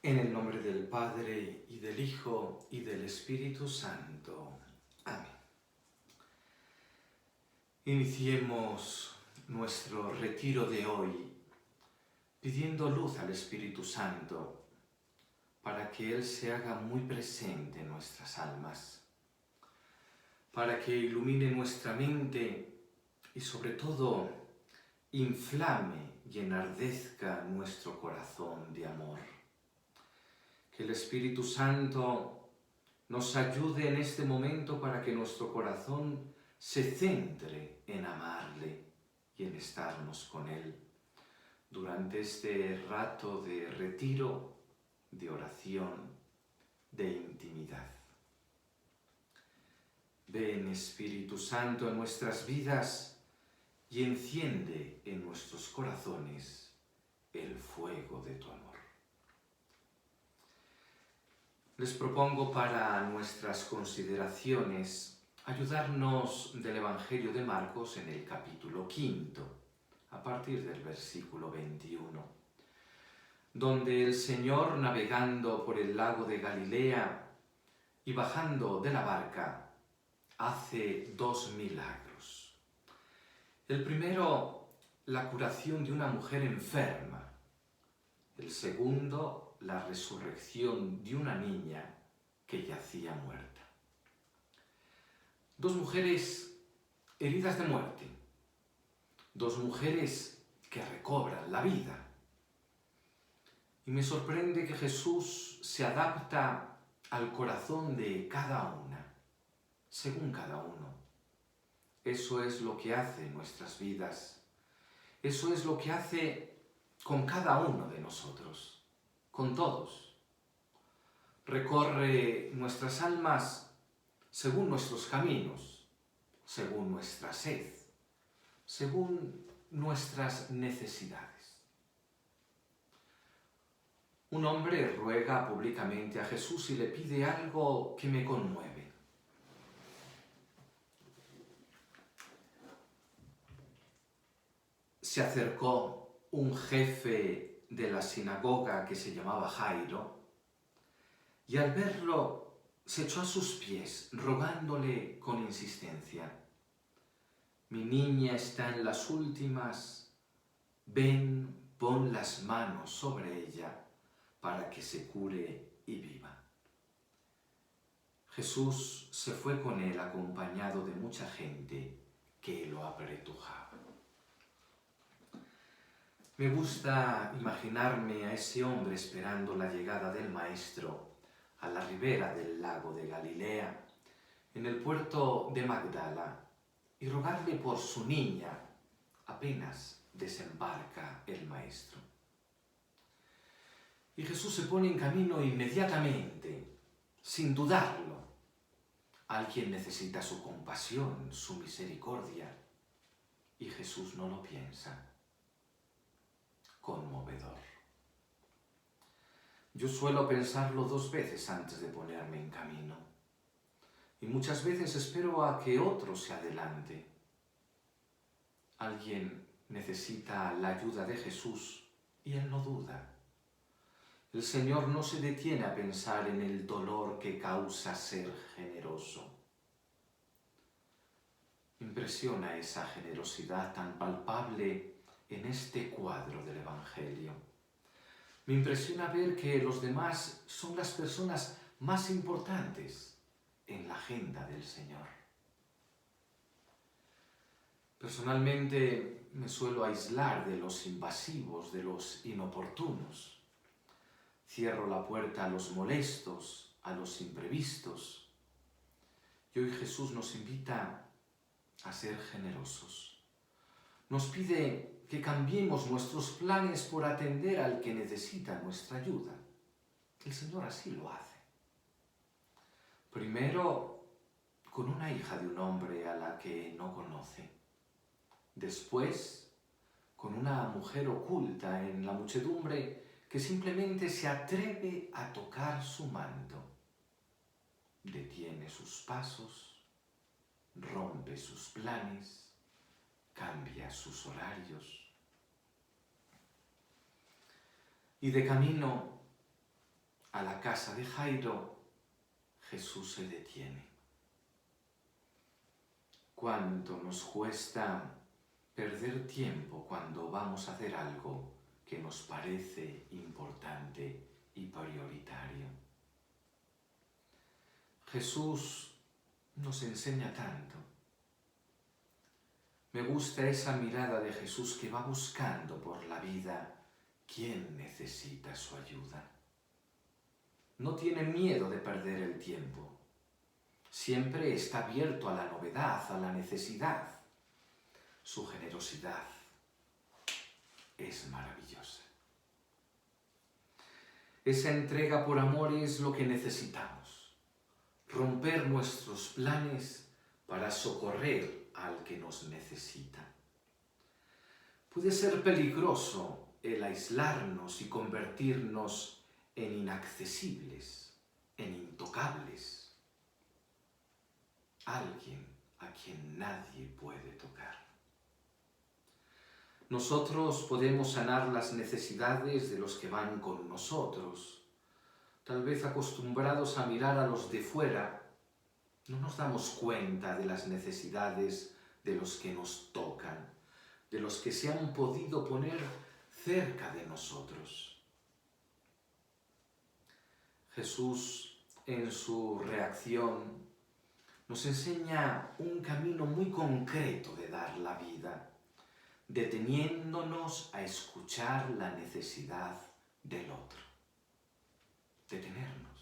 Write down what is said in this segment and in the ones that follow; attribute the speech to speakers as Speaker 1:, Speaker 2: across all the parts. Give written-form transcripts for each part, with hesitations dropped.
Speaker 1: En el nombre del Padre, y del Hijo, y del Espíritu Santo. Amén. Iniciemos nuestro retiro de hoy pidiendo luz al Espíritu Santo para que Él se haga muy presente en nuestras almas, para que ilumine nuestra mente y sobre todo inflame y enardezca nuestro corazón de amor. Que el Espíritu Santo nos ayude en este momento para que nuestro corazón se centre en amarle y en estarnos con Él durante este rato de retiro, de oración, de intimidad. Ven, Espíritu Santo, en nuestras vidas y enciende en nuestros corazones el fuego de tu amor. Les propongo para nuestras consideraciones ayudarnos del Evangelio de Marcos en el capítulo 5, a partir del versículo 21, donde el Señor, navegando por el lago de Galilea y bajando de la barca, hace 2 milagros. El primero, la curación de una mujer enferma. El segundo, la resurrección de una niña que yacía muerta. 2 mujeres heridas de muerte. 2 mujeres que recobran la vida. Y me sorprende que Jesús se adapta al corazón de cada una, según cada uno. Eso es lo que hace en nuestras vidas. Eso es lo que hace con cada uno de nosotros. Con todos. Recorre nuestras almas según nuestros caminos, según nuestra sed, según nuestras necesidades. Un hombre ruega públicamente a Jesús y le pide algo que me conmueve. Se acercó un jefe de la sinagoga que se llamaba Jairo, y al verlo se echó a sus pies, rogándole con insistencia: mi niña está en las últimas, ven, pon las manos sobre ella para que se cure y viva. Jesús se fue con él acompañado de mucha gente que lo apretujaba. Me gusta imaginarme a ese hombre esperando la llegada del Maestro a la ribera del lago de Galilea, en el puerto de Magdala, y rogarle por su niña apenas desembarca el Maestro. Y Jesús se pone en camino inmediatamente, sin dudarlo. Alguien necesita su compasión, su misericordia, y Jesús no lo piensa. Conmovedor. Yo suelo pensarlo 2 veces antes de ponerme en camino, y muchas veces espero a que otro se adelante. Alguien necesita la ayuda de Jesús y Él no duda. El Señor no se detiene a pensar en el dolor que causa ser generoso. Impresiona esa generosidad tan palpable en este cuadro del Evangelio. Me impresiona ver que los demás son las personas más importantes en la agenda del Señor. Personalmente me suelo aislar de los invasivos, de los inoportunos. Cierro la puerta a los molestos, a los imprevistos. Y hoy Jesús nos invita a ser generosos. Nos pide que cambiemos nuestros planes por atender al que necesita nuestra ayuda. El Señor así lo hace. Primero, con una hija de un hombre a la que no conoce. Después, con una mujer oculta en la muchedumbre que simplemente se atreve a tocar su manto. Detiene sus pasos, rompe sus planes, cambia sus horarios. Y de camino a la casa de Jairo, Jesús se detiene. ¿Cuánto nos cuesta perder tiempo cuando vamos a hacer algo que nos parece importante y prioritario? Jesús nos enseña tanto. Me gusta esa mirada de Jesús que va buscando por la vida quién necesita su ayuda. No tiene miedo de perder el tiempo. Siempre está abierto a la novedad, a la necesidad. Su generosidad es maravillosa. Esa entrega por amor es lo que necesitamos. Romper nuestros planes para socorrer al que nos necesita. Puede ser peligroso el aislarnos y convertirnos en inaccesibles, en intocables. Alguien a quien nadie puede tocar. Nosotros podemos sanar las necesidades de los que van con nosotros. Tal vez acostumbrados a mirar a los de fuera, no nos damos cuenta de las necesidades de los que nos tocan, de los que se han podido poner cerca de nosotros. Jesús, en su reacción, nos enseña un camino muy concreto de dar la vida, deteniéndonos a escuchar la necesidad del otro. Detenernos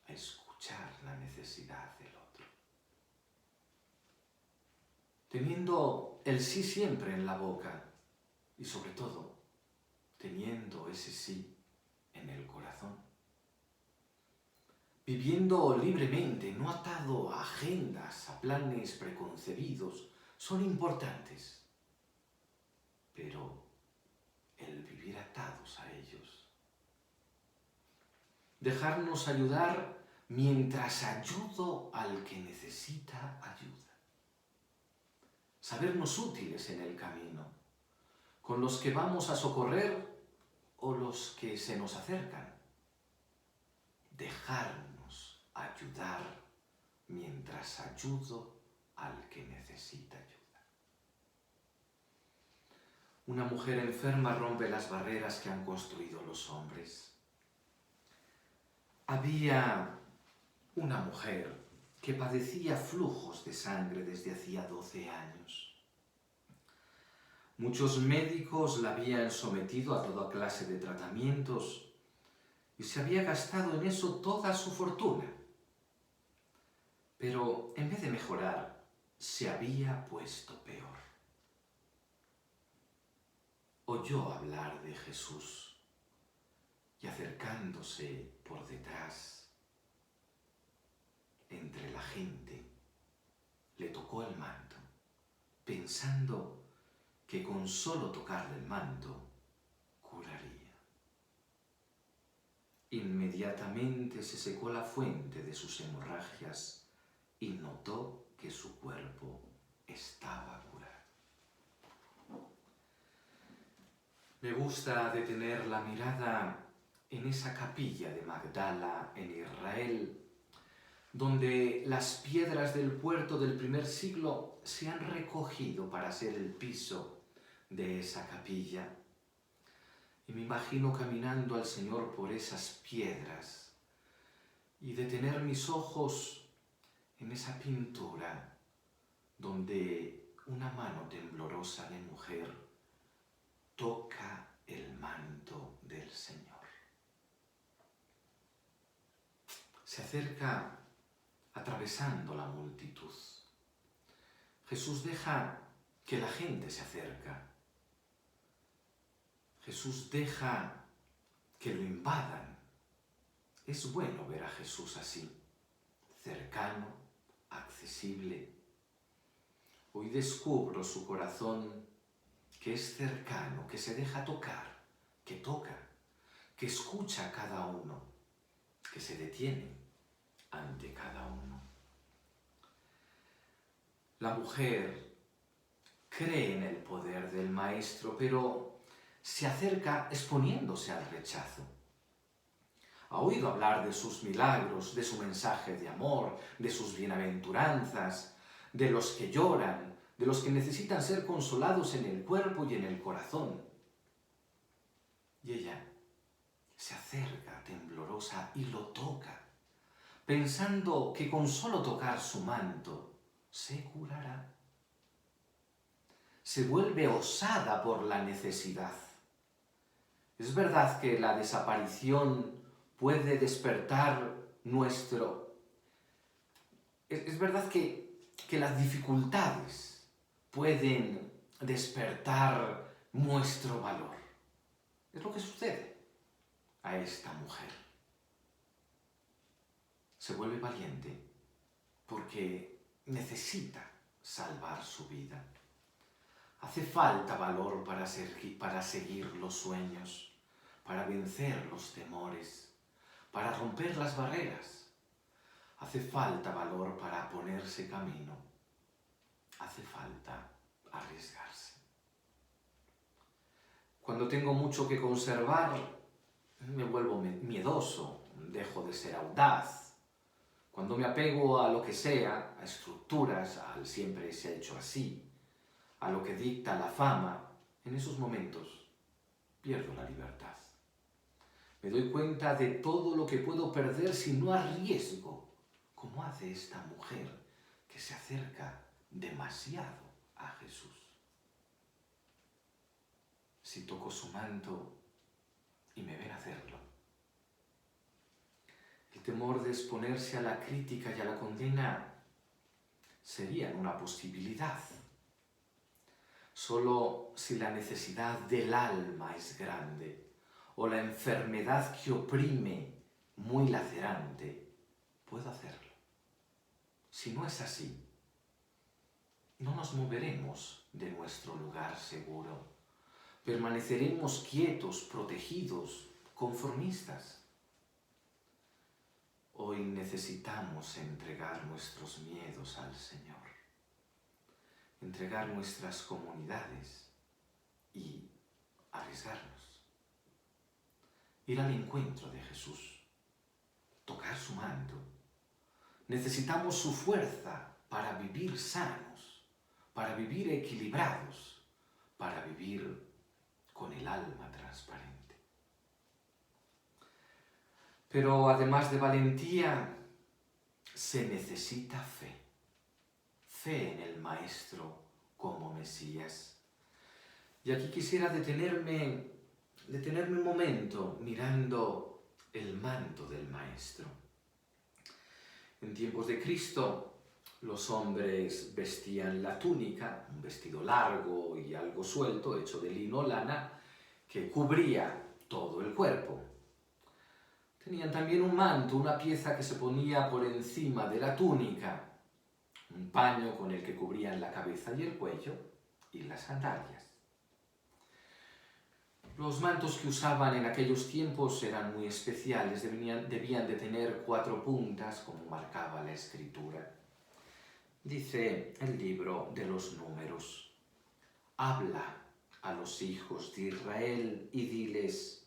Speaker 1: a escuchar la necesidad del otro. Teniendo el sí siempre en la boca y sobre todo, teniendo ese sí en el corazón. Viviendo libremente, no atado a agendas, a planes preconcebidos, son importantes, pero el vivir atados a ellos. Dejarnos ayudar mientras ayudo al que necesita ayuda. Sabernos útiles en el camino, con los que vamos a socorrer o los que se nos acercan. Dejarnos ayudar mientras ayudo al que necesita ayuda. Una mujer enferma rompe las barreras que han construido los hombres. Había una mujer que padecía flujos de sangre desde hacía 12 años. Muchos médicos la habían sometido a toda clase de tratamientos y se había gastado en eso toda su fortuna. Pero en vez de mejorar, se había puesto peor. Oyó hablar de Jesús y acercándose por detrás, entre la gente, le tocó el manto, pensando que con solo tocarle el manto curaría. Inmediatamente se secó la fuente de sus hemorragias y notó que su cuerpo estaba curado. Me gusta detener la mirada en esa capilla de Magdala en Israel, donde las piedras del puerto del primer siglo se han recogido para ser el piso de esa capilla. Y me imagino caminando al Señor por esas piedras y detener mis ojos en esa pintura donde una mano temblorosa de mujer toca el manto del Señor. Se acerca atravesando la multitud. Jesús deja que la gente se acerca. Jesús deja que lo invadan. Es bueno ver a Jesús así, cercano, accesible. Hoy descubro su corazón que es cercano, que se deja tocar, que toca, que escucha a cada uno, que se detiene ante cada uno. La mujer cree en el poder del Maestro, pero se acerca exponiéndose al rechazo. Ha oído hablar de sus milagros, de su mensaje de amor, de sus bienaventuranzas, de los que lloran, de los que necesitan ser consolados en el cuerpo y en el corazón. Y ella se acerca temblorosa y lo toca, pensando que con solo tocar su manto se curará. Se vuelve osada por la necesidad. Es verdad que la desaparición puede despertar nuestro... Es verdad que las dificultades pueden despertar nuestro valor. Es lo que sucede a esta mujer. Se vuelve valiente porque necesita salvar su vida. Hace falta valor para seguir los sueños, para vencer los temores, para romper las barreras. Hace falta valor para ponerse camino. Hace falta arriesgarse. Cuando tengo mucho que conservar, me vuelvo miedoso, dejo de ser audaz. Cuando me apego a lo que sea, a estructuras, al siempre se ha hecho así, a lo que dicta la fama, en esos momentos pierdo la libertad. Me doy cuenta de todo lo que puedo perder si no arriesgo, como hace esta mujer que se acerca demasiado a Jesús. Si toco su manto y me ven hacerlo. El temor de exponerse a la crítica y a la condena serían una posibilidad. Solo si la necesidad del alma es grande o la enfermedad que oprime muy lacerante, puedo hacerlo. Si no es así, no nos moveremos de nuestro lugar seguro. Permaneceremos quietos, protegidos, conformistas. Hoy necesitamos entregar nuestros miedos al Señor. Entregar nuestras comunidades y arriesgarnos. Ir al encuentro de Jesús. Tocar su manto. Necesitamos su fuerza para vivir sanos, para vivir equilibrados, para vivir con el alma transparente. Pero además de valentía, se necesita fe. Fe en el Maestro como Mesías. Y aquí quisiera detenerme un momento mirando el manto del Maestro. En tiempos de Cristo, los hombres vestían la túnica, un vestido largo y algo suelto, hecho de lino o lana, que cubría todo el cuerpo. Tenían también un manto, una pieza que se ponía por encima de la túnica, un paño con el que cubrían la cabeza y el cuello, y las sandalias. Los mantos que usaban en aquellos tiempos eran muy especiales, debían de tener 4 puntas, como marcaba la Escritura. Dice el libro de los Números: habla a los hijos de Israel y diles: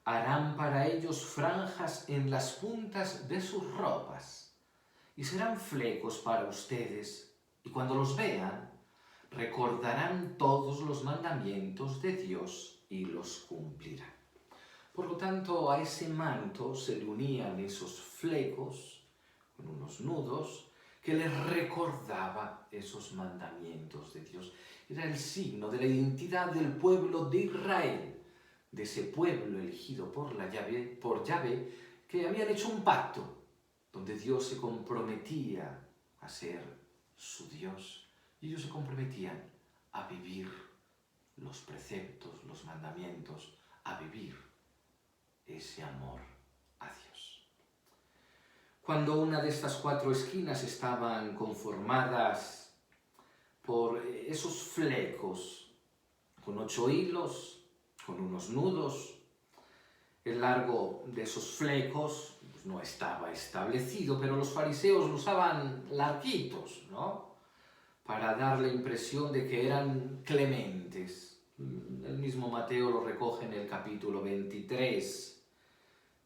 Speaker 1: harán para ellos franjas en las puntas de sus ropas, y serán flecos para ustedes, y cuando los vean, recordarán todos los mandamientos de Dios y los cumplirán. Por lo tanto, a ese manto se le unían esos flecos con unos nudos que les recordaba esos mandamientos de Dios. Era el signo de la identidad del pueblo de Israel, de ese pueblo elegido por Yahvé, que habían hecho un pacto donde Dios se comprometía a ser su Dios y ellos se comprometían a vivir los preceptos, los mandamientos, a vivir ese amor a Dios. Cuando una de estas 4 esquinas estaban conformadas por esos flecos con 8 hilos, con unos nudos, el largo de esos flecos pues, no estaba establecido, pero los fariseos lo usaban larguitos, ¿no? Para dar la impresión de que eran clementes. El mismo Mateo lo recoge en el capítulo 23,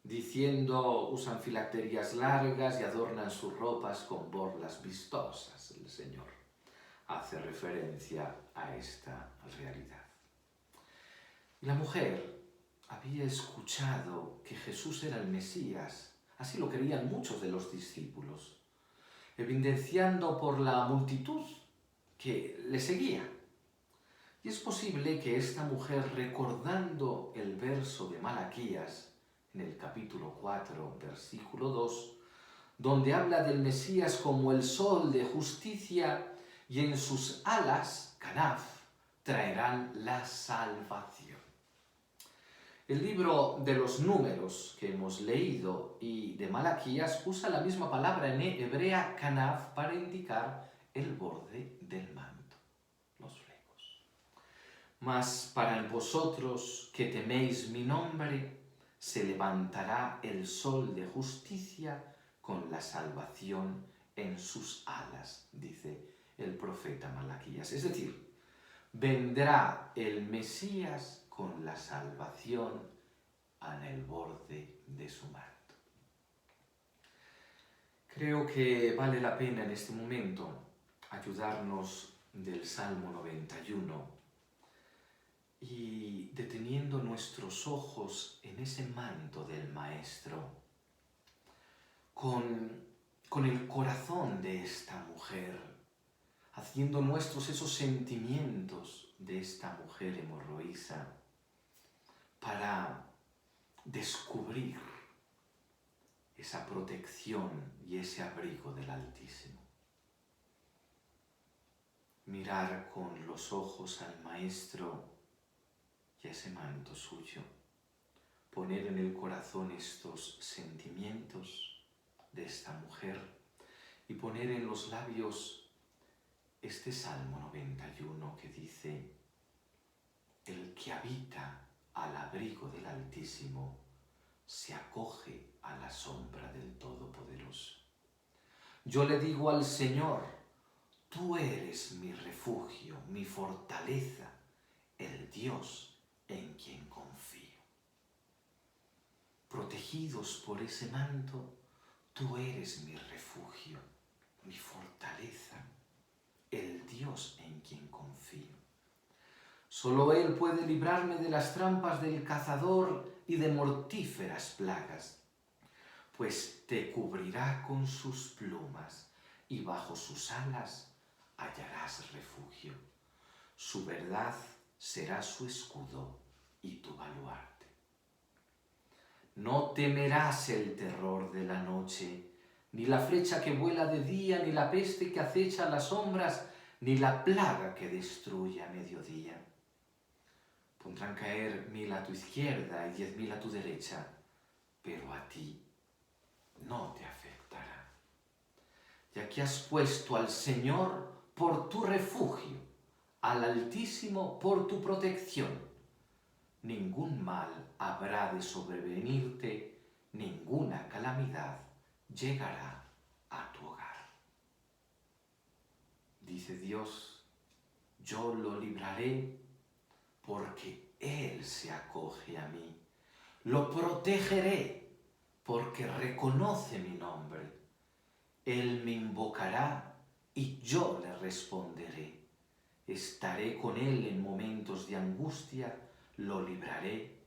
Speaker 1: diciendo, usan filacterias largas y adornan sus ropas con borlas vistosas. El Señor hace referencia a esta realidad. La mujer había escuchado que Jesús era el Mesías, así lo creían muchos de los discípulos, evidenciando por la multitud que le seguía. Y es posible que esta mujer, recordando el verso de Malaquías, en el capítulo 4, versículo 2, donde habla del Mesías como el sol de justicia y en sus alas, canaf, traerán la salvación. El libro de los Números que hemos leído y de Malaquías usa la misma palabra en hebrea canaf para indicar el borde del manto, los flecos. Mas para vosotros que teméis mi nombre, se levantará el sol de justicia con la salvación en sus alas, dice el profeta Malaquías. Es decir, vendrá el Mesías con la salvación en el borde de su manto. Creo que vale la pena en este momento ayudarnos del Salmo 91 y deteniendo nuestros ojos en ese manto del Maestro, con el corazón de esta mujer, haciendo nuestros esos sentimientos de esta mujer hemorroísa, para descubrir esa protección y ese abrigo del Altísimo. Mirar con los ojos al Maestro y a ese manto suyo. Poner en el corazón estos sentimientos de esta mujer y poner en los labios este Salmo 91 que dice: el que habita al abrigo del Altísimo se acoge a la sombra del Todopoderoso. Yo le digo al Señor: tú eres mi refugio, mi fortaleza, el Dios en quien confío. Protegidos por ese manto, tú eres mi refugio, mi fortaleza, el Dios en quien confío. Solo Él puede librarme de las trampas del cazador y de mortíferas plagas, pues te cubrirá con sus plumas y bajo sus alas hallarás refugio. Su verdad será su escudo y tu baluarte. No temerás el terror de la noche, ni la flecha que vuela de día, ni la peste que acecha a las sombras, ni la plaga que destruye a mediodía. Pondrán caer 1000 a tu izquierda y 10.000 a tu derecha, pero a ti no te afectará. Ya que has puesto al Señor por tu refugio, al Altísimo por tu protección, ningún mal habrá de sobrevenirte, ninguna calamidad llegará a tu hogar. Dice Dios: yo lo libraré porque Él se acoge a mí. Lo protegeré porque reconoce mi nombre. Él me invocará y yo le responderé. Estaré con Él en momentos de angustia, lo libraré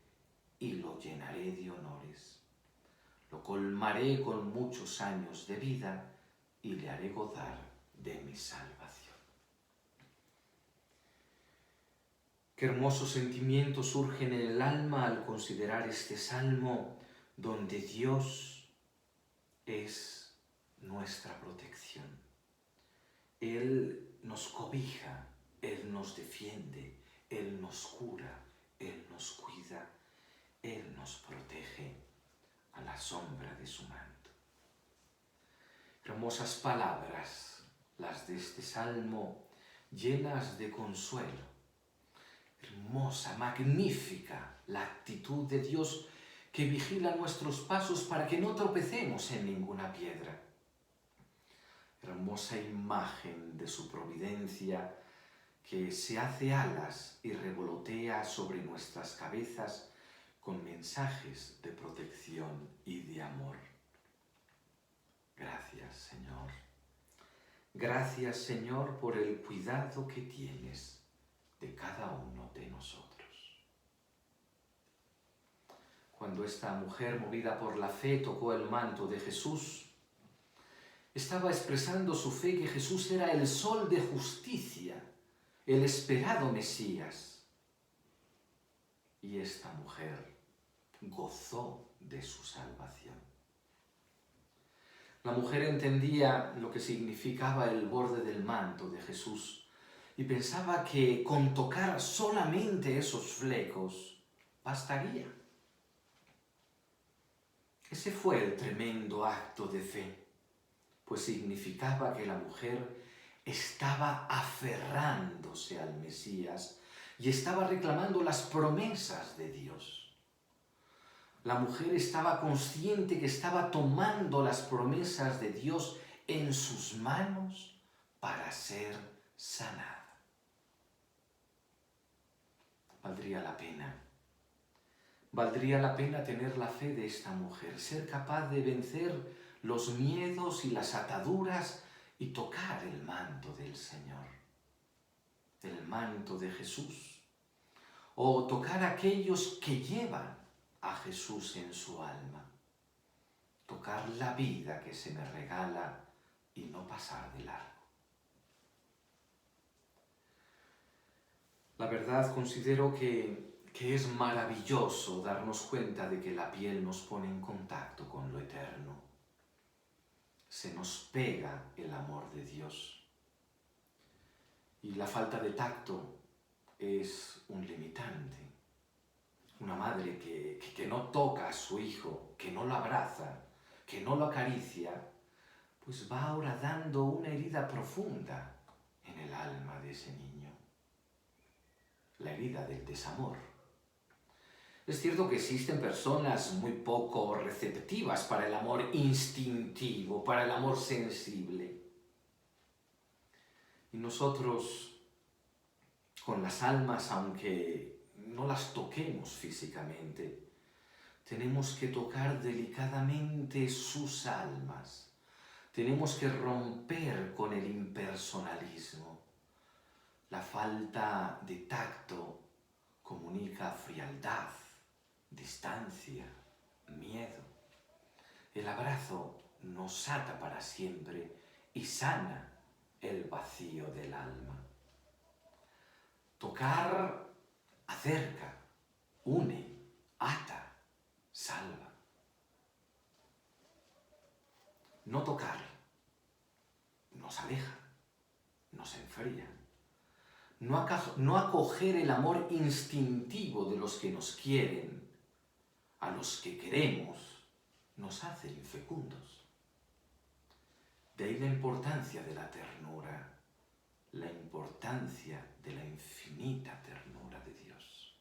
Speaker 1: y lo llenaré de honores. Lo colmaré con muchos años de vida y le haré gozar de mi salvación. Qué hermosos sentimientos surgen en el alma al considerar este salmo donde Dios es nuestra protección. Él nos cobija, Él nos defiende, Él nos cura, Él nos cuida, Él nos protege a la sombra de su manto. Hermosas palabras las de este salmo, llenas de consuelo. Hermosa, magnífica la actitud de Dios que vigila nuestros pasos para que no tropecemos en ninguna piedra. Hermosa imagen de su providencia que se hace alas y revolotea sobre nuestras cabezas con mensajes de protección y de amor. Gracias, Señor. Gracias, Señor, por el cuidado que tienes de cada uno de nosotros. Cuando esta mujer, movida por la fe, tocó el manto de Jesús, estaba expresando su fe que Jesús era el sol de justicia, el esperado Mesías. Y esta mujer gozó de su salvación. La mujer entendía lo que significaba el borde del manto de Jesús y pensaba que con tocar solamente esos flecos bastaría. Ese fue el tremendo acto de fe, pues significaba que la mujer estaba aferrándose al Mesías y estaba reclamando las promesas de Dios. La mujer estaba consciente que estaba tomando las promesas de Dios en sus manos para ser sanada. Valdría la pena. Valdría la pena tener la fe de esta mujer, ser capaz de vencer los miedos y las ataduras y tocar el manto del Señor, el manto de Jesús, o tocar a aquellos que llevan a Jesús en su alma, tocar la vida que se me regala y no pasar de largo. La verdad, considero que es maravilloso darnos cuenta de que la piel nos pone en contacto con lo eterno. Se nos pega el amor de Dios. Y la falta de tacto es un limitante. Una madre que no toca a su hijo, que no lo abraza, que no lo acaricia, pues va ahora dando una herida profunda en el alma de ese niño. La herida del desamor. Es cierto que existen personas muy poco receptivas para el amor instintivo, para el amor sensible. Y nosotros, con las almas, aunque no las toquemos físicamente, tenemos que tocar delicadamente sus almas. Tenemos que romper con el impersonalismo. La falta de tacto comunica frialdad, distancia, miedo. El abrazo nos ata para siempre y sana el vacío del alma. Tocar acerca, une, ata, salva. No tocar nos aleja, nos enfría. No acoger el amor instintivo de los que nos quieren, a los que queremos, nos hace infecundos. De ahí la importancia de la ternura, la importancia de la infinita ternura de Dios.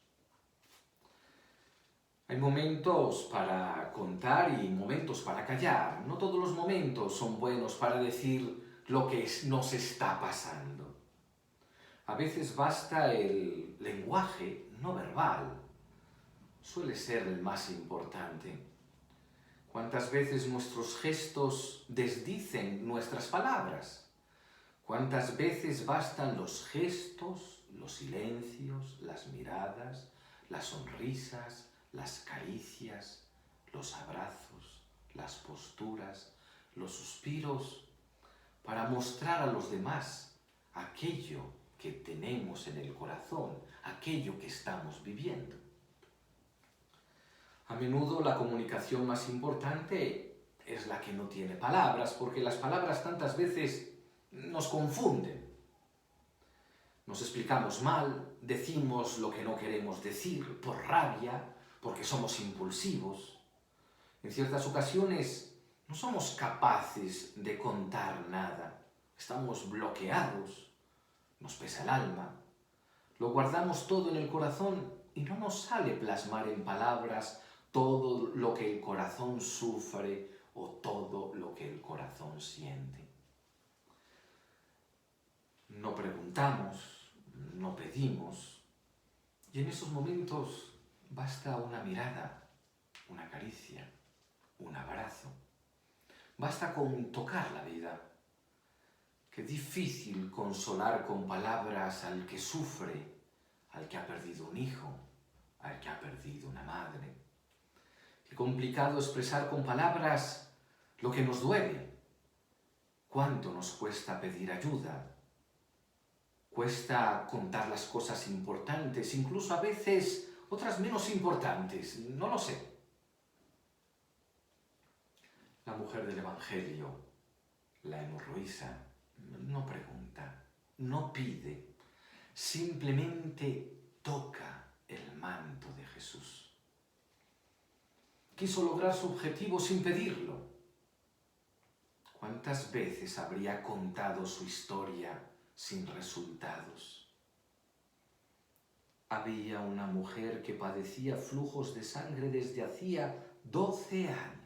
Speaker 1: Hay momentos para contar y momentos para callar. No todos los momentos son buenos para decir lo que nos está pasando. A veces basta el lenguaje no verbal. Suele ser el más importante. ¿Cuántas veces nuestros gestos desdicen nuestras palabras? ¿Cuántas veces bastan los gestos, los silencios, las miradas, las sonrisas, las caricias, los abrazos, las posturas, los suspiros, para mostrar a los demás aquello que tenemos en el corazón, aquello que estamos viviendo? A menudo la comunicación más importante es la que no tiene palabras, porque las palabras tantas veces nos confunden. Nos explicamos mal, decimos lo que no queremos decir, por rabia, porque somos impulsivos. En ciertas ocasiones no somos capaces de contar nada, estamos bloqueados, nos pesa el alma, lo guardamos todo en el corazón y no nos sale plasmar en palabras todo lo que el corazón sufre o todo lo que el corazón siente. No preguntamos, no pedimos, y en esos momentos basta una mirada, una caricia, un abrazo. Basta con tocar la vida. Qué difícil consolar con palabras al que sufre, al que ha perdido un hijo, al que ha perdido una madre. Qué complicado expresar con palabras lo que nos duele. ¿Cuánto nos cuesta pedir ayuda? Cuesta contar las cosas importantes, incluso a veces otras menos importantes, no lo sé. La mujer del Evangelio, la hemorroísa, no pregunta, no pide, simplemente toca el manto de Jesús. Quiso lograr su objetivo sin pedirlo. ¿Cuántas veces habría contado su historia sin resultados? Había una mujer que padecía flujos de sangre desde hacía 12 años.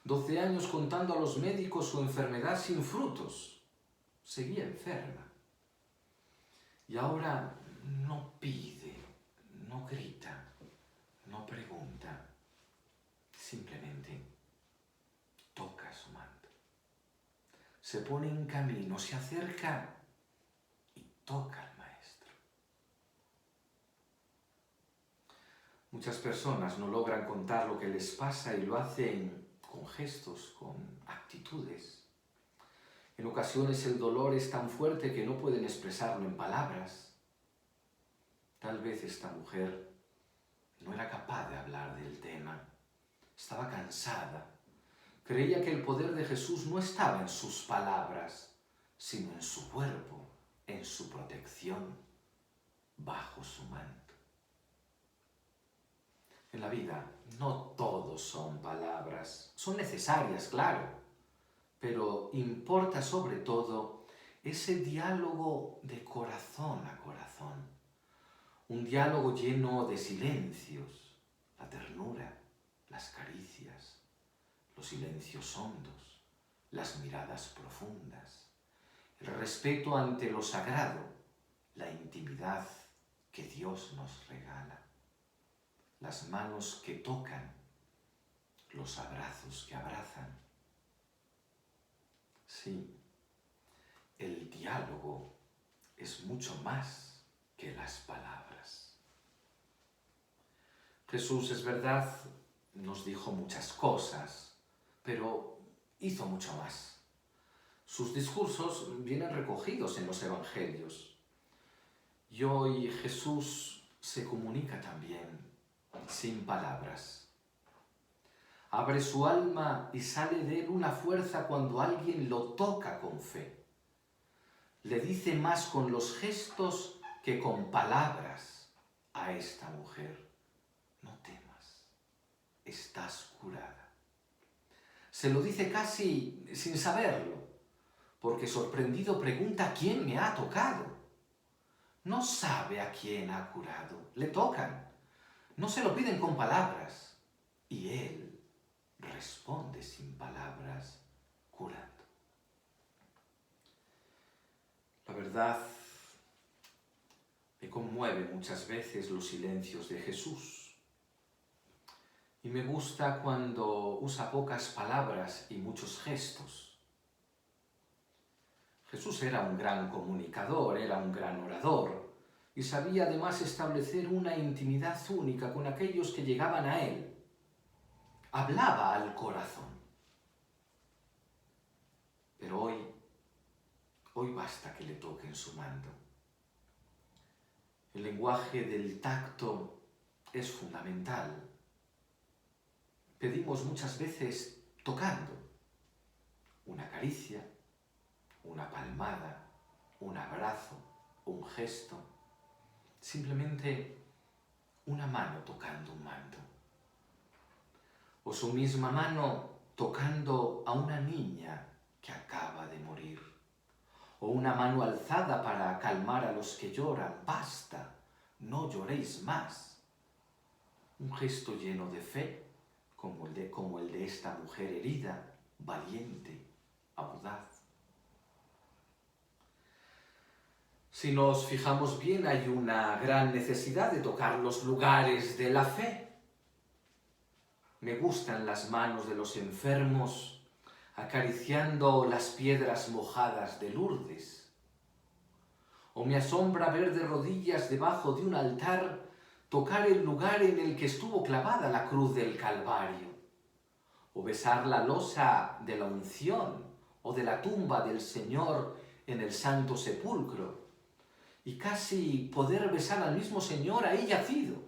Speaker 1: 12 años contando a los médicos su enfermedad sin frutos. Seguía enferma. Y ahora no pide, no grita, no pregunta. Simplemente toca su manto. Se pone en camino, se acerca y toca al Maestro. Muchas personas no logran contar lo que les pasa y lo hacen con gestos, con actitudes. En ocasiones el dolor es tan fuerte que no pueden expresarlo en palabras. Tal vez esta mujer no era capaz de hablar del tema. Estaba cansada. Creía que el poder de Jesús no estaba en sus palabras, sino en su cuerpo, en su protección, bajo su manto. En la vida no todo son palabras. Son necesarias, claro, pero importa sobre todo ese diálogo de corazón a corazón. Un diálogo lleno de silencios, la ternura, las caricias, los silencios hondos, las miradas profundas, el respeto ante lo sagrado, la intimidad que Dios nos regala, las manos que tocan, los abrazos que abrazan. Sí, el diálogo es mucho más que las palabras. Jesús, es verdad, nos dijo muchas cosas, pero hizo mucho más. Sus discursos vienen recogidos en los Evangelios. Y hoy Jesús se comunica también sin palabras. Abre su alma y sale de él una fuerza cuando alguien lo toca con fe. Le dice más con los gestos que con palabras a esta mujer: no temas, estás curada. Se lo dice casi sin saberlo, porque sorprendido pregunta: ¿quién me ha tocado? No sabe a quién ha curado. Le tocan. No se lo piden con palabras. Y él responde sin palabras, curando. La verdad, me conmueve muchas veces los silencios de Jesús. Y me gusta cuando usa pocas palabras y muchos gestos. Jesús era un gran comunicador, era un gran orador, y sabía además establecer una intimidad única con aquellos que llegaban a él. Hablaba al corazón. Pero hoy basta que le toquen su manto. El lenguaje del tacto es fundamental. Pedimos muchas veces tocando. Una caricia, una palmada, un abrazo, un gesto. Simplemente una mano tocando un manto. O su misma mano tocando a una niña que acaba de morir. O una mano alzada para calmar a los que lloran. Basta, no lloréis más. Un gesto lleno de fe, como el de esta mujer herida, valiente, audaz. Si nos fijamos bien, hay una gran necesidad de tocar los lugares de la fe. Me gustan las manos de los enfermos acariciando las piedras mojadas de Lourdes. O me asombra ver de rodillas debajo de un altar tocar el lugar en el que estuvo clavada la cruz del Calvario. O besar la losa de la unción o de la tumba del Señor en el Santo Sepulcro. Y casi poder besar al mismo Señor ahí yacido.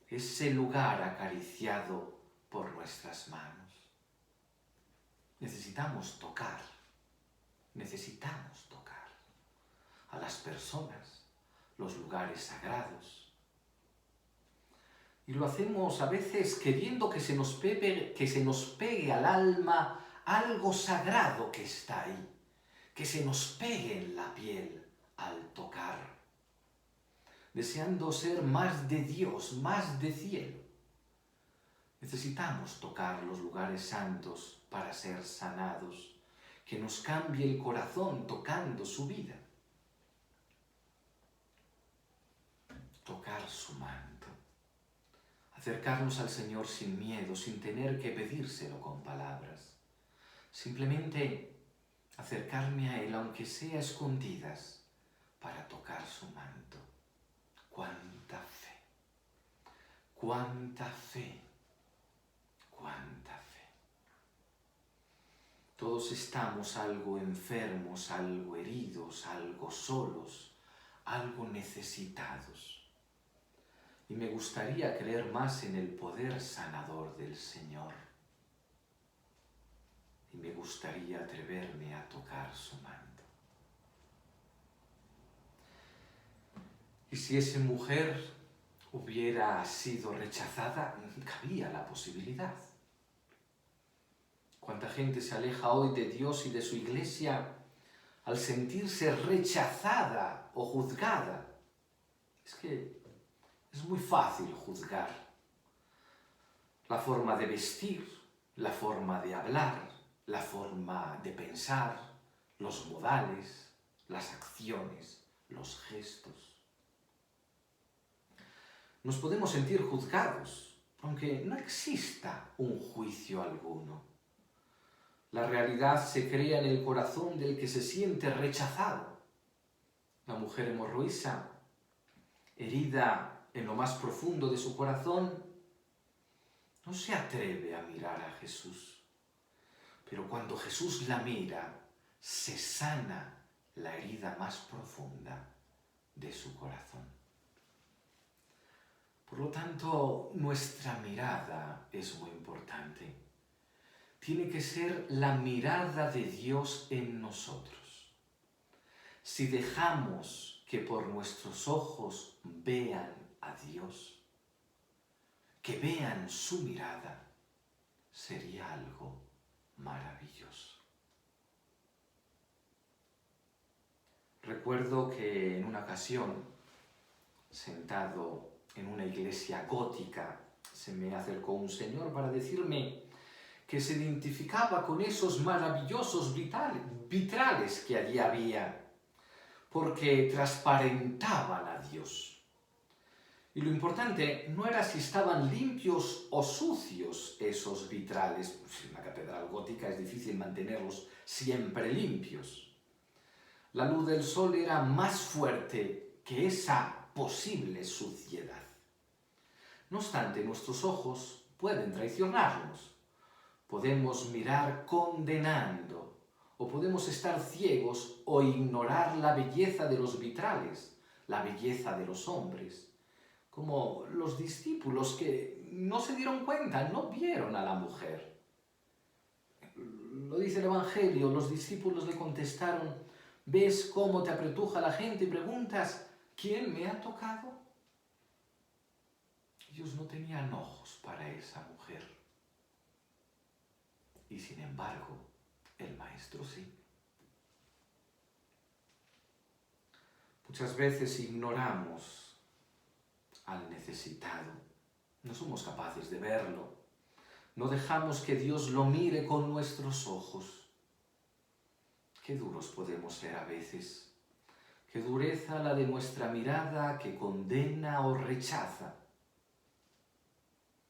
Speaker 1: Ese lugar acariciado por nuestras manos. Necesitamos tocar a las personas, los lugares sagrados. Y lo hacemos a veces queriendo que se nos pegue al alma algo sagrado que está ahí, que se nos pegue en la piel al tocar, deseando ser más de Dios, más de cielo. Necesitamos tocar los lugares santos para ser sanados, que nos cambie el corazón tocando su vida. Tocar su manto, acercarnos al Señor sin miedo, sin tener que pedírselo con palabras. Simplemente acercarme a Él, aunque sea a escondidas, para tocar su manto. ¡Cuánta fe! ¡Cuánta fe! ¡Cuánta fe! Todos estamos algo enfermos, algo heridos, algo solos, algo necesitados. Y me gustaría creer más en el poder sanador del Señor. Y me gustaría atreverme a tocar su manto. Y si esa mujer hubiera sido rechazada, cabía la posibilidad. ¿Cuánta gente se aleja hoy de Dios y de su iglesia al sentirse rechazada o juzgada? Es que es muy fácil juzgar la forma de vestir, la forma de hablar, la forma de pensar, los modales, las acciones, los gestos. Nos podemos sentir juzgados, aunque no exista un juicio alguno. La realidad se crea en el corazón del que se siente rechazado. La mujer hemorroísa, herida en lo más profundo de su corazón, no se atreve a mirar a Jesús. Pero cuando Jesús la mira, se sana la herida más profunda de su corazón. Por lo tanto, nuestra mirada es muy importante. Tiene que ser la mirada de Dios en nosotros. Si dejamos que por nuestros ojos vean a Dios, que vean su mirada, sería algo maravilloso. Recuerdo que en una ocasión, sentado en una iglesia gótica, se me acercó un señor para decirme que se identificaba con esos maravillosos vitrales que allí había, porque transparentaban a Dios. Y lo importante no era si estaban limpios o sucios esos vitrales. En una catedral gótica es difícil mantenerlos siempre limpios. La luz del sol era más fuerte que esa posible suciedad. No obstante, nuestros ojos pueden traicionarnos. Podemos mirar condenando, o podemos estar ciegos o ignorar la belleza de los vitrales, la belleza de los hombres. Como los discípulos que no se dieron cuenta, no vieron a la mujer. Lo dice el Evangelio, los discípulos le contestaron: ¿ves cómo te apretuja la gente y preguntas, ¿quién me ha tocado? Ellos no tenían ojos para esa mujer. Y sin embargo, el Maestro sí. Muchas veces ignoramos al necesitado. No somos capaces de verlo. No dejamos que Dios lo mire con nuestros ojos. Qué duros podemos ser a veces. Qué dureza la de nuestra mirada que condena o rechaza.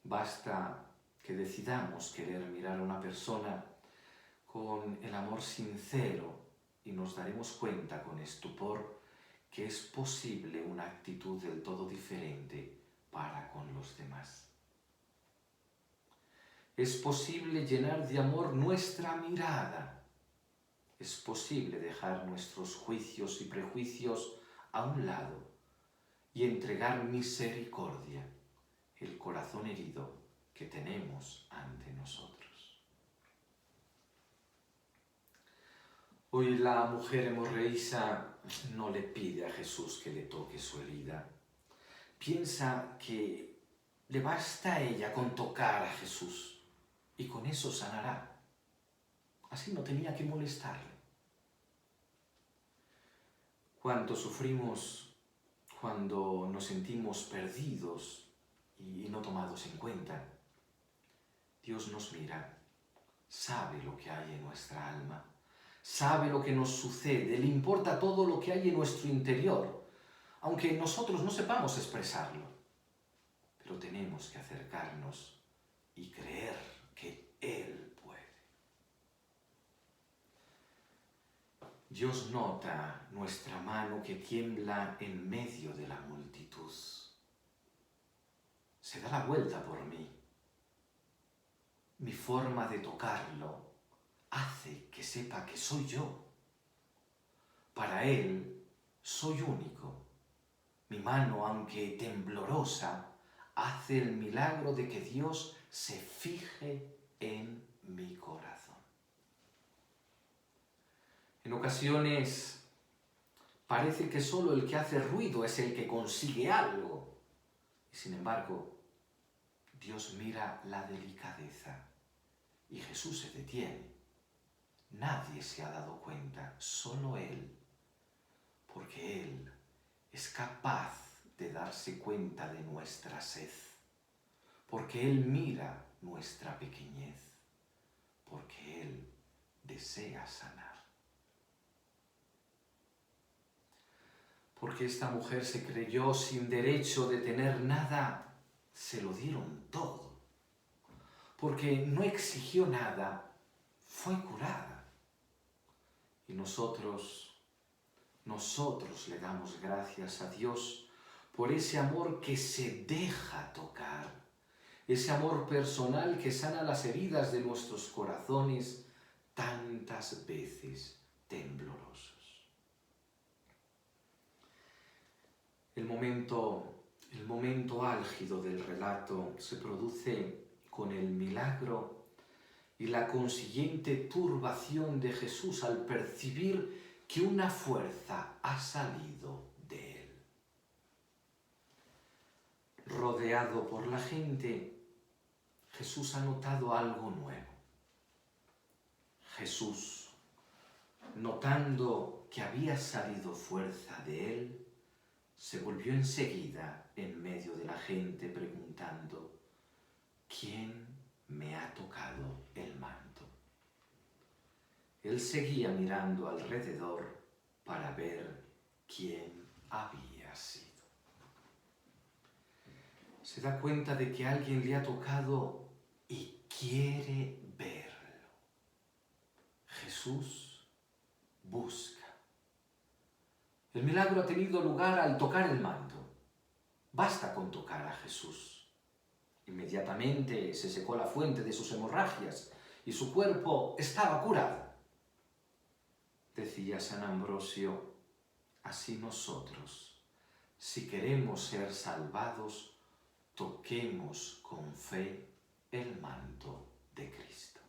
Speaker 1: Basta que decidamos querer mirar a una persona con el amor sincero y nos daremos cuenta con estupor que es posible una actitud del todo diferente para con los demás. Es posible llenar de amor nuestra mirada. Es posible dejar nuestros juicios y prejuicios a un lado y entregar misericordia, el corazón herido que tenemos ante nosotros. Hoy la mujer hemorroísa no le pide a Jesús que le toque su herida. Piensa que le basta a ella con tocar a Jesús y con eso sanará. Así no tenía que molestarle. Cuánto sufrimos cuando nos sentimos perdidos y no tomados en cuenta. Dios nos mira, sabe lo que hay en nuestra alma, sabe lo que nos sucede, le importa todo lo que hay en nuestro interior, aunque nosotros no sepamos expresarlo. Pero tenemos que acercarnos y creer que Él puede. Dios nota nuestra mano que tiembla en medio de la multitud. Se da la vuelta por mí. Mi forma de tocarlo hace que sepa que soy yo. Para Él soy único. Mi mano, aunque temblorosa, hace el milagro de que Dios se fije en mi corazón. En ocasiones parece que solo el que hace ruido es el que consigue algo. Y sin embargo, Dios mira la delicadeza y Jesús se detiene. Nadie se ha dado cuenta, solo Él, porque Él es capaz de darse cuenta de nuestra sed, porque Él mira nuestra pequeñez, porque Él desea sanar. Porque esta mujer se creyó sin derecho de tener nada, se lo dieron todo. Porque no exigió nada, fue curada. Y nosotros le damos gracias a Dios por ese amor que se deja tocar, ese amor personal que sana las heridas de nuestros corazones tantas veces temblorosos. El momento álgido del relato se produce con el milagro y la consiguiente turbación de Jesús al percibir que una fuerza ha salido de él. Rodeado por la gente, Jesús ha notado algo nuevo. Jesús, notando que había salido fuerza de él, se volvió enseguida en medio de la gente preguntando: ¿quién me ha tocado el manto? Él seguía mirando alrededor para ver quién había sido. Se da cuenta de que alguien le ha tocado y quiere verlo. Jesús busca. El milagro ha tenido lugar al tocar el manto. Basta con tocar a Jesús. Inmediatamente se secó la fuente de sus hemorragias y su cuerpo estaba curado. Decía San Ambrosio: así nosotros, si queremos ser salvados, toquemos con fe el manto de Cristo.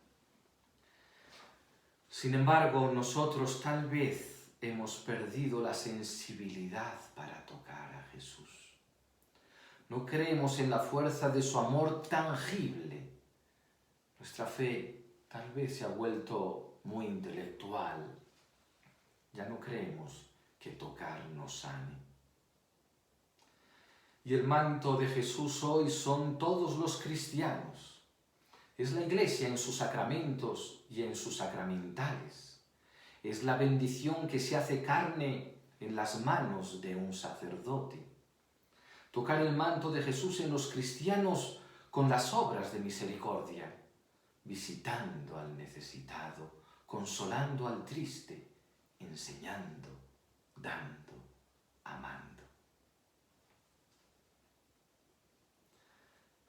Speaker 1: Sin embargo, nosotros tal vez hemos perdido la sensibilidad para tocar a Jesús. No creemos en la fuerza de su amor tangible. Nuestra fe tal vez se ha vuelto muy intelectual. Ya no creemos que tocar nos sane. Y el manto de Jesús hoy son todos los cristianos. Es la Iglesia en sus sacramentos y en sus sacramentales. Es la bendición que se hace carne en las manos de un sacerdote. Tocar el manto de Jesús en los cristianos con las obras de misericordia, visitando al necesitado, consolando al triste, enseñando, dando, amando.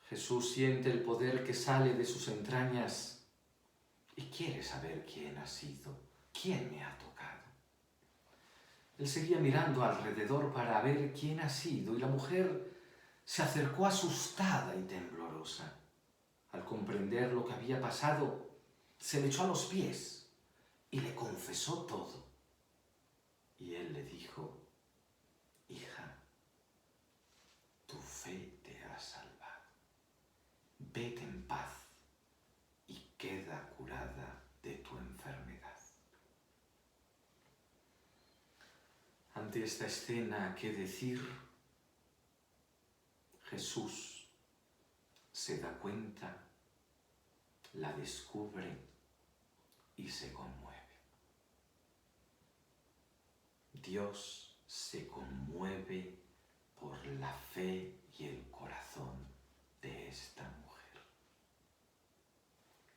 Speaker 1: Jesús siente el poder que sale de sus entrañas y quiere saber quién ha sido, quién me ha tocado. Él seguía mirando alrededor para ver quién ha sido y la mujer se acercó asustada y temblorosa. Al comprender lo que había pasado, se le echó a los pies y le confesó todo. Y él le dijo: hija, tu fe te ha salvado. Vete en paz y queda curada de tu enfermedad. Ante esta escena, ¿qué decir? Jesús se da cuenta, la descubre y se conmueve. Dios se conmueve por la fe y el corazón de esta mujer.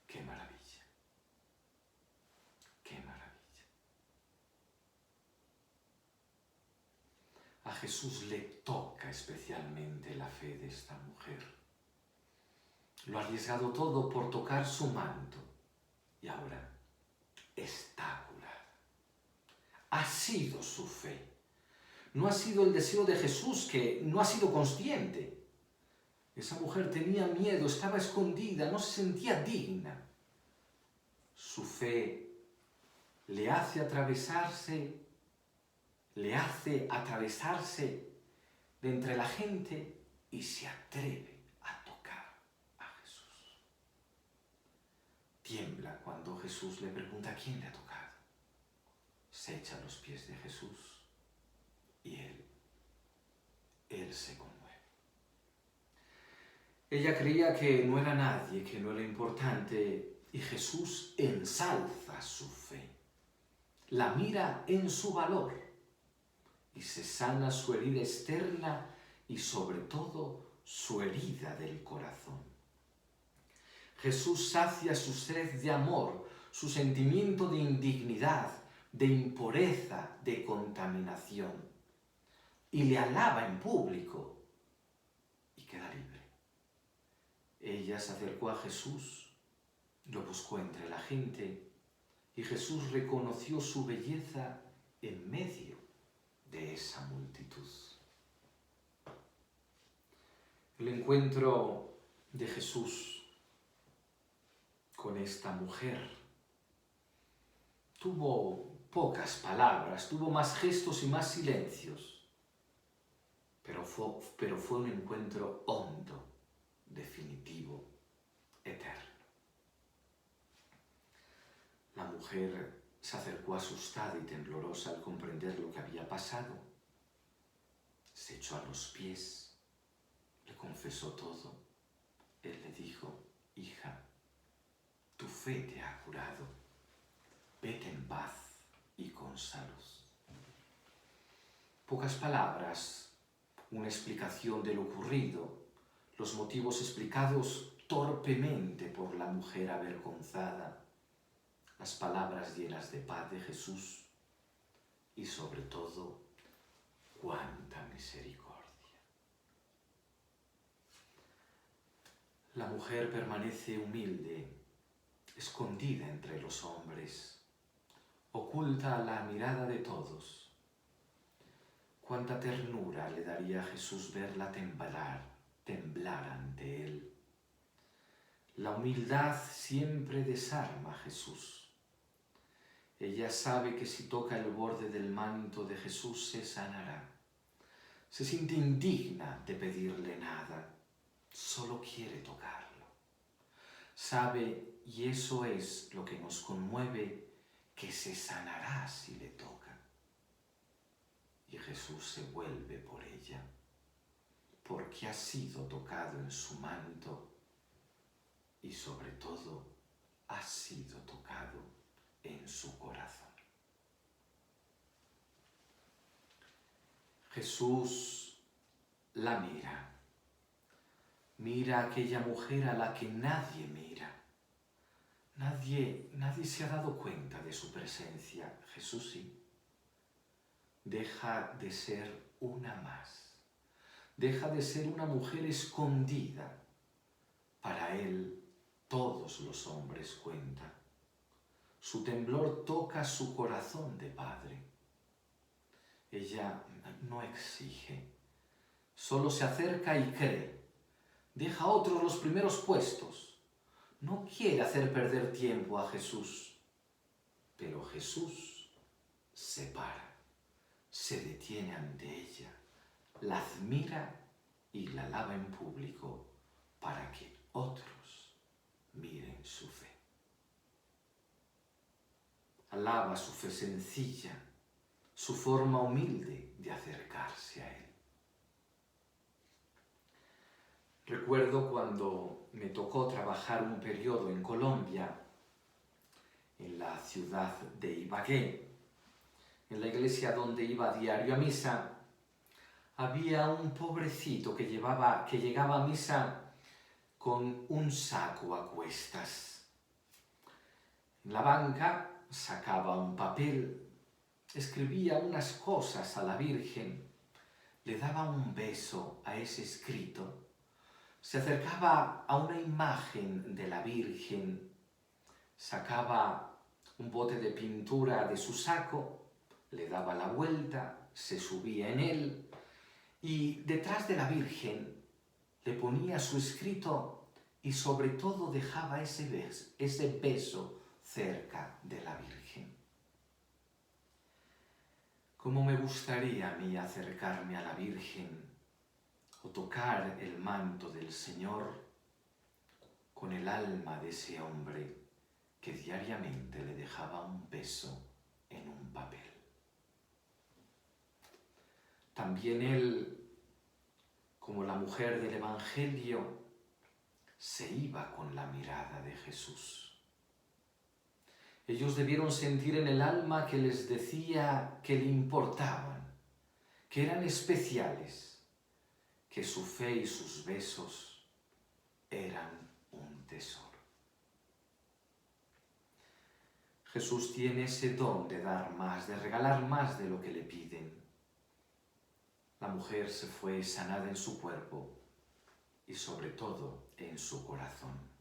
Speaker 1: ¡Qué maravilla! ¡Qué maravilla! A Jesús le toca especialmente la fe de esta mujer. Lo ha arriesgado todo por tocar su manto y ahora está curada. Ha sido su fe. No ha sido el deseo de Jesús, que no ha sido consciente. Esa mujer tenía miedo, estaba escondida, no se sentía digna. Su fe le hace atravesarse de entre la gente y se atreve a tocar a Jesús. Tiembla cuando Jesús le pregunta quién le ha tocado. Se echa a los pies de Jesús y él se conmueve. Ella creía que no era nadie, que no era importante, y Jesús ensalza su fe. La mira en su valor y se sana su herida externa y sobre todo su herida del corazón. Jesús sacia su sed de amor, su sentimiento de indignidad, de impureza, de contaminación, y le alaba en público y queda libre. Ella se acercó a Jesús, lo buscó entre la gente y Jesús reconoció su belleza en medio de esa multitud. El encuentro de Jesús con esta mujer tuvo pocas palabras, tuvo más gestos y más silencios, pero fue un encuentro hondo, definitivo, eterno. La mujer se acercó asustada y temblorosa al comprender lo que había pasado. Se echó a los pies, le confesó todo. Él le dijo: hija, tu fe te ha curado. Vete en paz y con salud. Pocas palabras, una explicación de lo ocurrido, los motivos explicados torpemente por la mujer avergonzada, las palabras llenas de paz de Jesús y sobre todo, cuánta misericordia. La mujer permanece humilde, escondida entre los hombres, oculta a la mirada de todos. Cuánta ternura le daría a Jesús verla temblar ante él. La humildad siempre desarma a Jesús. Ella sabe que si toca el borde del manto de Jesús se sanará. Se siente indigna de pedirle nada, solo quiere tocarlo. Sabe, y eso es lo que nos conmueve, que se sanará si le toca. Y Jesús se vuelve por ella, porque ha sido tocado en su manto y sobre todo ha sido tocado en su corazón. Jesús la mira. Mira a aquella mujer a la que nadie mira. Nadie se ha dado cuenta de su presencia. Jesús sí. Deja de ser una más. Deja de ser una mujer escondida. Para él, todos los hombres cuentan. Su temblor toca su corazón de padre. Ella no exige, solo se acerca y cree. Deja a otros los primeros puestos. No quiere hacer perder tiempo a Jesús. Pero Jesús se para, se detiene ante ella, la admira y la alaba en público para que otros miren su fe. Alaba su fe sencilla, su forma humilde de acercarse a él. Recuerdo cuando me tocó trabajar un periodo en Colombia, en la ciudad de Ibagué, en la iglesia donde iba a diario a misa, había un pobrecito que llegaba a misa con un saco a cuestas. En la banca sacaba un papel, escribía unas cosas a la Virgen, le daba un beso a ese escrito, se acercaba a una imagen de la Virgen, sacaba un bote de pintura de su saco, le daba la vuelta, se subía en él y detrás de la Virgen le ponía su escrito y sobre todo dejaba ese beso cerca de la Virgen. ¿Cómo me gustaría a mí acercarme a la Virgen o tocar el manto del Señor con el alma de ese hombre que diariamente le dejaba un beso en un papel? También él, como la mujer del Evangelio, se iba con la mirada de Jesús. Ellos debieron sentir en el alma que les decía que le importaban, que eran especiales, que su fe y sus besos eran un tesoro. Jesús tiene ese don de dar más, de regalar más de lo que le piden. La mujer se fue sanada en su cuerpo y sobre todo en su corazón.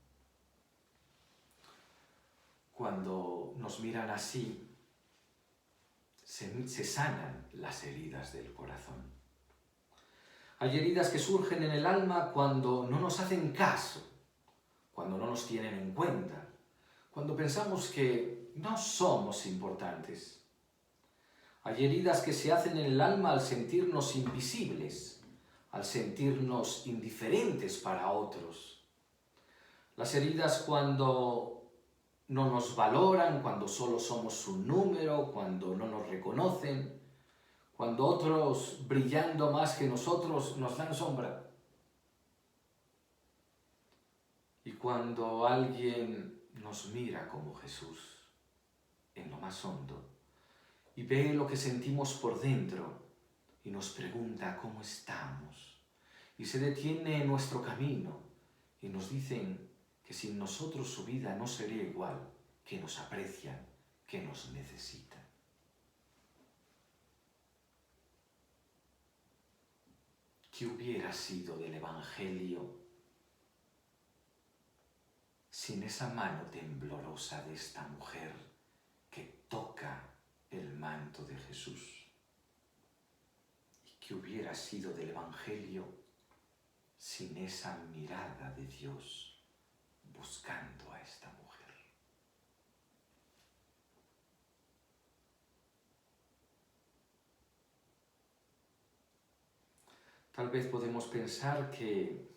Speaker 1: Cuando nos miran así, se sanan las heridas del corazón. Hay heridas que surgen en el alma cuando no nos hacen caso, cuando no nos tienen en cuenta, cuando pensamos que no somos importantes. Hay heridas que se hacen en el alma al sentirnos invisibles, al sentirnos indiferentes para otros. Las heridas cuando no nos valoran, cuando solo somos un número, cuando no nos reconocen, cuando otros, brillando más que nosotros, nos dan sombra. Y cuando alguien nos mira como Jesús, en lo más hondo, y ve lo que sentimos por dentro, y nos pregunta cómo estamos, y se detiene en nuestro camino, y nos dicen que sin nosotros su vida no sería igual, que nos aprecian, que nos necesitan. ¿Qué hubiera sido del Evangelio sin esa mano temblorosa de esta mujer que toca el manto de Jesús? ¿Y qué hubiera sido del Evangelio sin esa mirada de Dios buscando a esta mujer? Tal vez podemos pensar que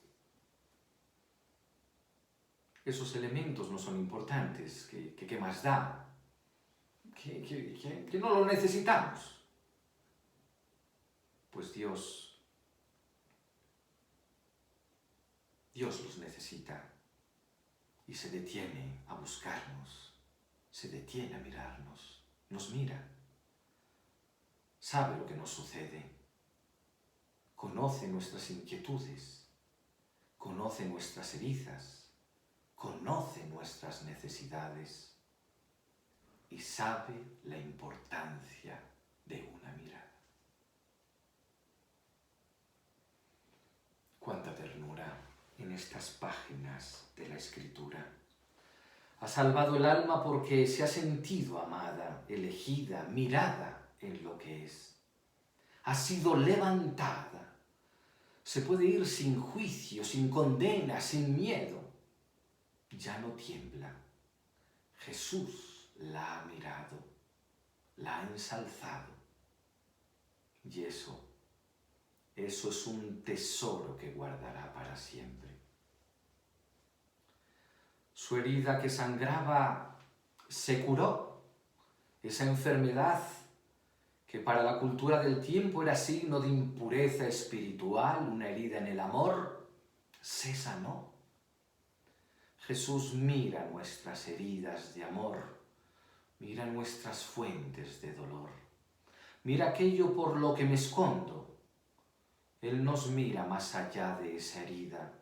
Speaker 1: esos elementos no son importantes, que qué más da, que no lo necesitamos. Pues Dios los necesita y se detiene a buscarnos, se detiene a mirarnos, nos mira, sabe lo que nos sucede, conoce nuestras inquietudes, conoce nuestras heridas, conoce nuestras necesidades y sabe la importancia de una mirada. Cuánta ternura en estas páginas de la Escritura. Ha salvado el alma porque se ha sentido amada, elegida, mirada en lo que es. Ha sido levantada. Se puede ir sin juicio, sin condena, sin miedo. Ya no tiembla. Jesús la ha mirado, la ha ensalzado. Y eso es un tesoro que guardará para siempre. Su herida que sangraba se curó. Esa enfermedad que para la cultura del tiempo era signo de impureza espiritual, una herida en el amor, se sanó. Jesús mira nuestras heridas de amor, mira nuestras fuentes de dolor, mira aquello por lo que me escondo. Él nos mira más allá de esa herida,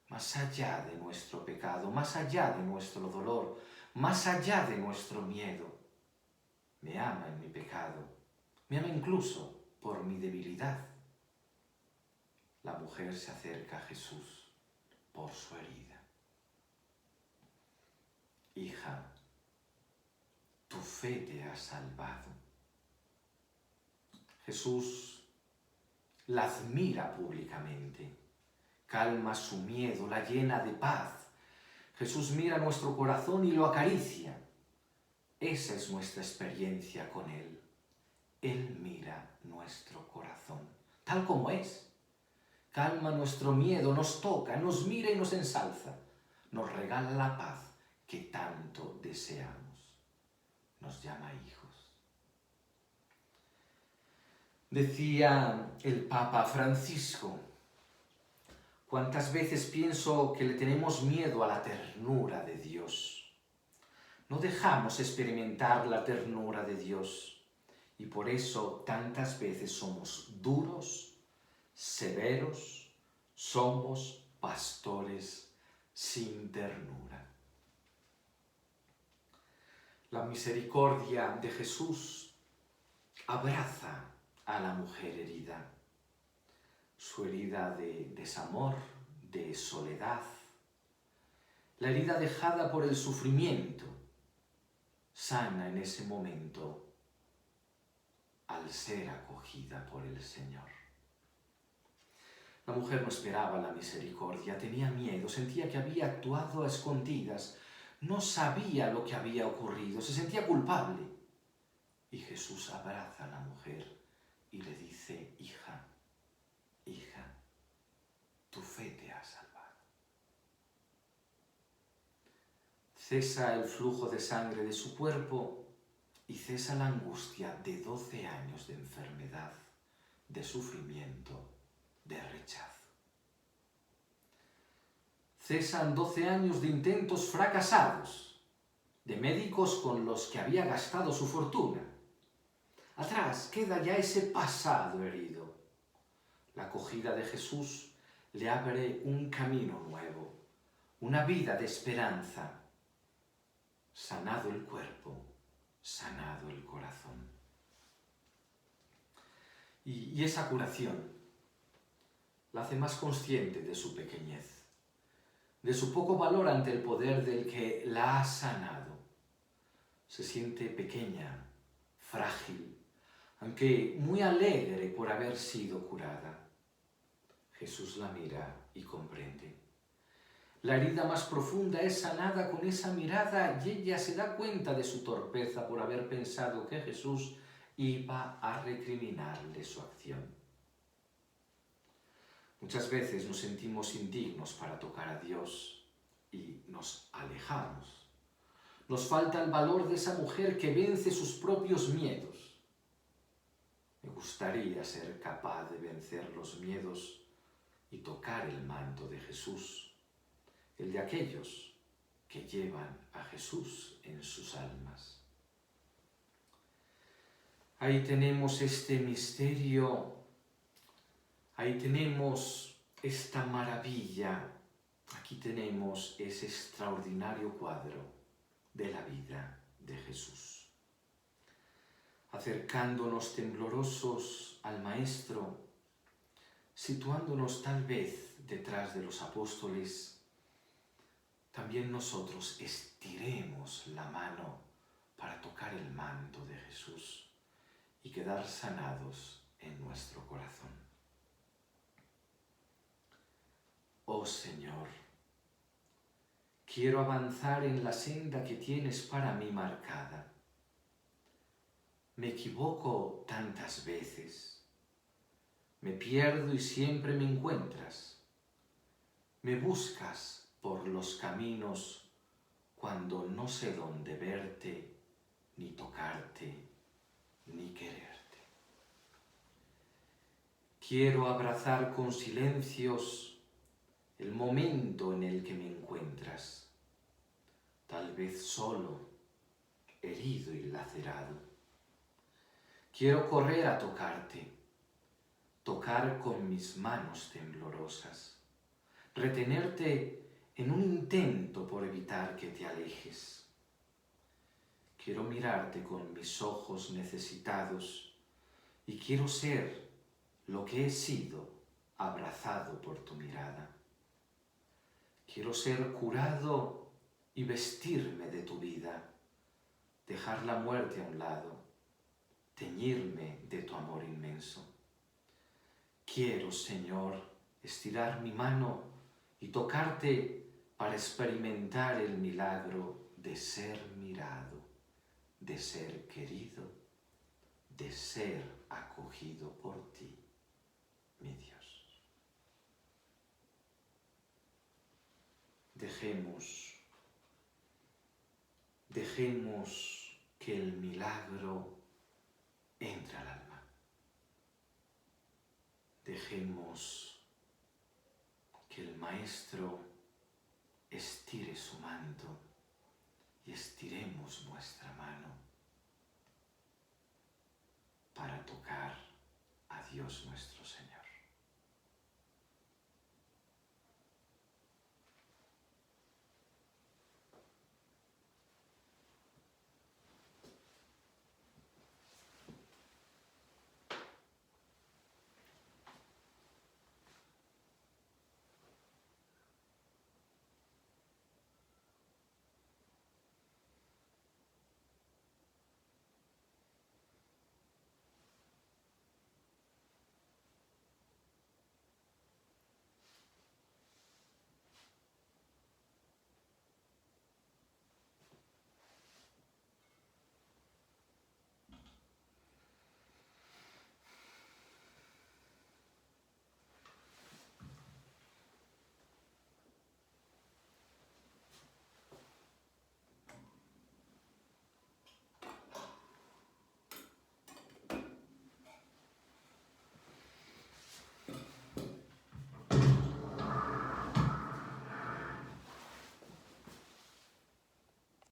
Speaker 1: más allá de nuestro pecado, más allá de nuestro dolor, más allá de nuestro miedo. Me ama en mi pecado, me ama incluso por mi debilidad. La mujer se acerca a Jesús por su herida. Hija, tu fe te ha salvado. Jesús la admira públicamente, calma su miedo, la llena de paz. Jesús mira nuestro corazón y lo acaricia. Esa es nuestra experiencia con Él. Él mira nuestro corazón, tal como es. Calma nuestro miedo, nos toca, nos mira y nos ensalza. Nos regala la paz que tanto deseamos. Nos llama hijos. Decía el Papa Francisco, ¿cuántas veces pienso que le tenemos miedo a la ternura de Dios? No dejamos experimentar la ternura de Dios y por eso tantas veces somos duros, severos, somos pastores sin ternura. La misericordia de Jesús abraza a la mujer herida, su herida de desamor, de soledad, la herida dejada por el sufrimiento, sana en ese momento al ser acogida por el Señor. La mujer no esperaba la misericordia, tenía miedo, sentía que había actuado a escondidas, no sabía lo que había ocurrido, se sentía culpable. Y Jesús abraza a la mujer y le dice, hija, hija, tu fe te ha salvado. Cesa el flujo de sangre de su cuerpo y cesa la angustia de 12 años de enfermedad, de sufrimiento, de rechazo. Cesan 12 años de intentos fracasados, de médicos con los que había gastado su fortuna. Atrás queda ya ese pasado herido. La acogida de Jesús le abre un camino nuevo, una vida de esperanza. Sanado el cuerpo, sanado el corazón. Y esa curación la hace más consciente de su pequeñez, de su poco valor ante el poder del que la ha sanado. Se siente pequeña, frágil, aunque muy alegre por haber sido curada. Jesús la mira y comprende. La herida más profunda es sanada con esa mirada y ella se da cuenta de su torpeza por haber pensado que Jesús iba a recriminarle su acción. Muchas veces nos sentimos indignos para tocar a Dios y nos alejamos. Nos falta el valor de esa mujer que vence sus propios miedos. Me gustaría ser capaz de vencer los miedos y tocar el manto de Jesús, el de aquellos que llevan a Jesús en sus almas. Ahí tenemos este misterio Ahí tenemos esta maravilla, aquí tenemos ese extraordinario cuadro de la vida de Jesús. Acercándonos temblorosos al Maestro, situándonos tal vez detrás de los apóstoles, también nosotros estiremos la mano para tocar el manto de Jesús y quedar sanados en nuestro corazón. Oh Señor, quiero avanzar en la senda que tienes para mí marcada. Me equivoco tantas veces, me pierdo y siempre me encuentras. Me buscas por los caminos cuando no sé dónde verte, ni tocarte, ni quererte. Quiero abrazar con silencios el momento en el que me encuentras, tal vez solo, herido y lacerado. Quiero correr a tocarte, tocar con mis manos temblorosas, retenerte en un intento por evitar que te alejes. Quiero mirarte con mis ojos necesitados y quiero ser lo que he sido, abrazado por tu mirada. Quiero ser curado y vestirme de tu vida, dejar la muerte a un lado, teñirme de tu amor inmenso. Quiero, Señor, estirar mi mano y tocarte para experimentar el milagro de ser mirado, de ser querido, de ser acogido por ti, mi Dios. Dejemos que el milagro entre al alma. Dejemos que el Maestro estire su manto y estiremos nuestra mano para tocar a Dios nuestro Señor.